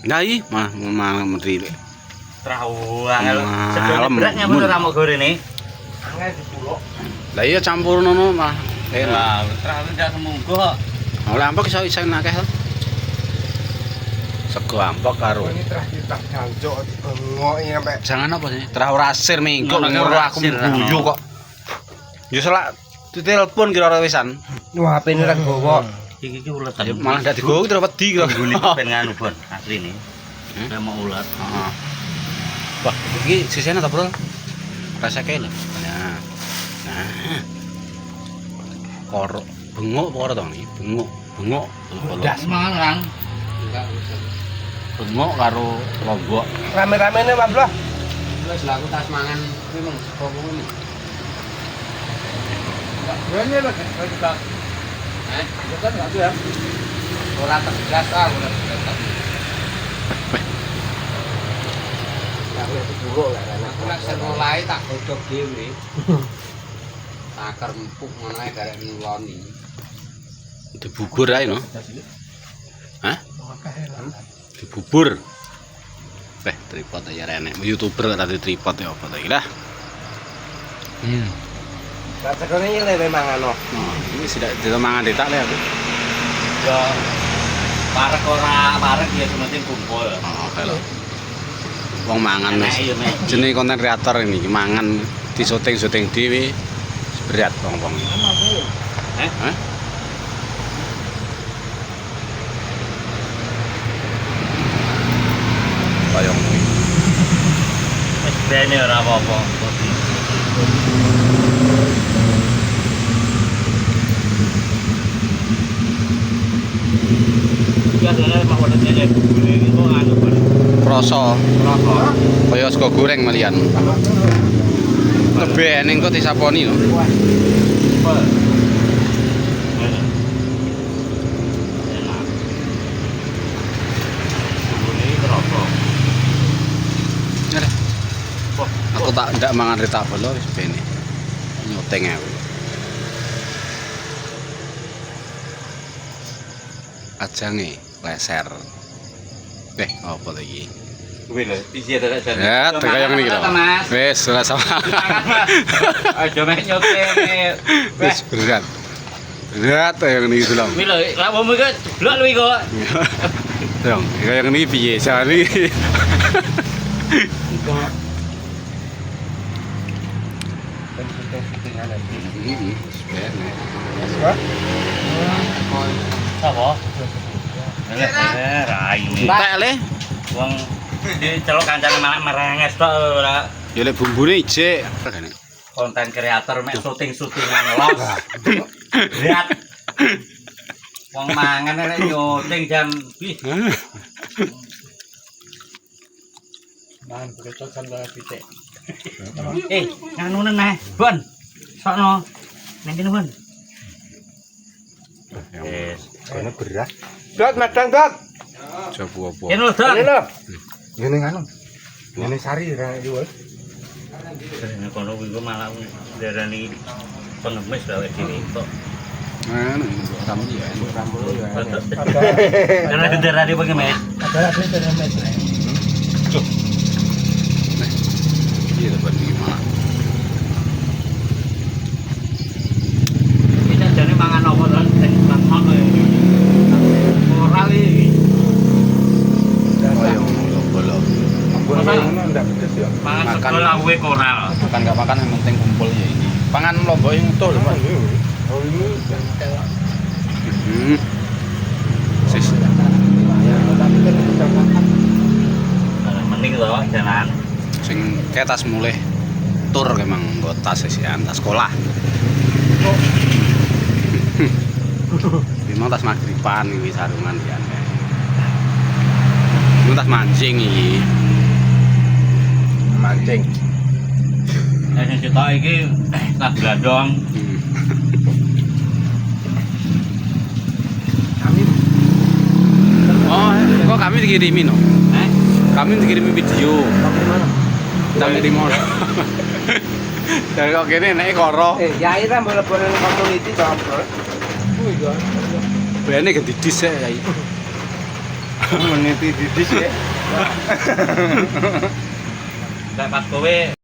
Nah iki malah menteri. Terau angel. Sedone beratnya bener ramuk gorene. Angel dipuluk. Lah iya campur ngono mah enak. Lah, terau ndak semunggo kok. Oleh ampek iso akeh to. Sego ampek karo. Ini terakhir tak jancuk dibengok iki sampe. Jangan apa sih? Terah ora asir minggu ngoro aku guyu kok. Yo selak ditelepon kira-kira wisan. Wah, HP-ne ra gowo. Iki uletan. Malah ndak digowo kira wedi kira. Nggone ben nganu bon asline. Saya mau ulet. Heeh. Wah, iki sisene ta, Bro? Rasake lho. Nah. Nah. Koro bengok apa karo to iki? Bengok. Das mangan. Bengok karo lombok. Rame-ramene, Mas Bro. Wis lah aku tas mangan kuwi mung sego kuwi. Ini lho, kita. Kita enggak tuh ya. Ora tegas ah, ora tegas. Aku dulu lah, aku nak sekolah tak godhog dhewe. Takar empuk ngono ae garek nuloni. Dibubur ae no. Hah? Dibubur. Tripod ya renek. YouTuber kok tadi tripod ya apa ta iki lah. Lah segone iki lewe mangan no. Ini sudah ditemangan detak le aku. Ya parek ora parek ya penting kumpul. Oh, kalau wong mangan wis. Jenenge konten kreator ini mangan di syuting dhewe berat wong-wong. Hah? Bayang kuwi. Wis bene ora apa-apa. Biasanya mah wadahnya ya ini kok anu Bon. Rasa kaya sego goreng malian. Lebih ening kok disaponi lho. Aku tak ndak mangan retak bolo wis bene. Nyoteng aku. Ajange leser. Apa lagi? Kuwi lho, isi dadak jan. Ya, kaya ngene iki lho. Wis, ora sama. Aja mek nyote. Wis berat. Berat kaya ngene iki lho. Kuwi lho, lawamu iki blok luwi kok. Dong, kaya ngene iki piye jane? Apa? Rai. Tak le. Wong diceluk kancane malah merenges tok ora. Ya lek bumbune ijik. Konten kreator mek syuting-syutingan los. Lihat. Wong mangan nek nyuting jam ih. Mangan bocok kan kaya pitik. Nganu neh, Bon. Sokno. Nang kene, Bon. Wis, Kono beras. Dot, madang, Dot. Coba apa? kene lho, Dok. Ini lho. Ngene nganu. Ngene sari ra iki wis. Nek kono kuwi malah darani pengemis gawe dhewe kok. Ngono, kamu ya. Rambut ya. Karena darani pengemis. Ada pengemis. Iya, dapat gimana? Kita jane mangan apa to sing lemok iki. Ora iki. Kaya bolo. Ngono ndak pedes ya. Mangan Makan. sego lawe koral. Makan enggak makan yang penting kumpul ya ini. Pangan lombok yang utuh lho, Pak. Oh ini Sis. Mending to jalan. Sing kayak tas mulai tur emang nggo tas isian tas sekolah. Memang tas magriban iki sarungan ya. Ini tas mancing iki. mancing. Sing sitok iki tas blandong. Kami Oh, kok kami dikirimin no? Kami dikirimin video. mana? Nang di mall. Dari kok kene nek koro. Ya itu boleh-boleh community dong, Bro. Bene ganti dis ya. Meniti didis ya. Lek pas kowe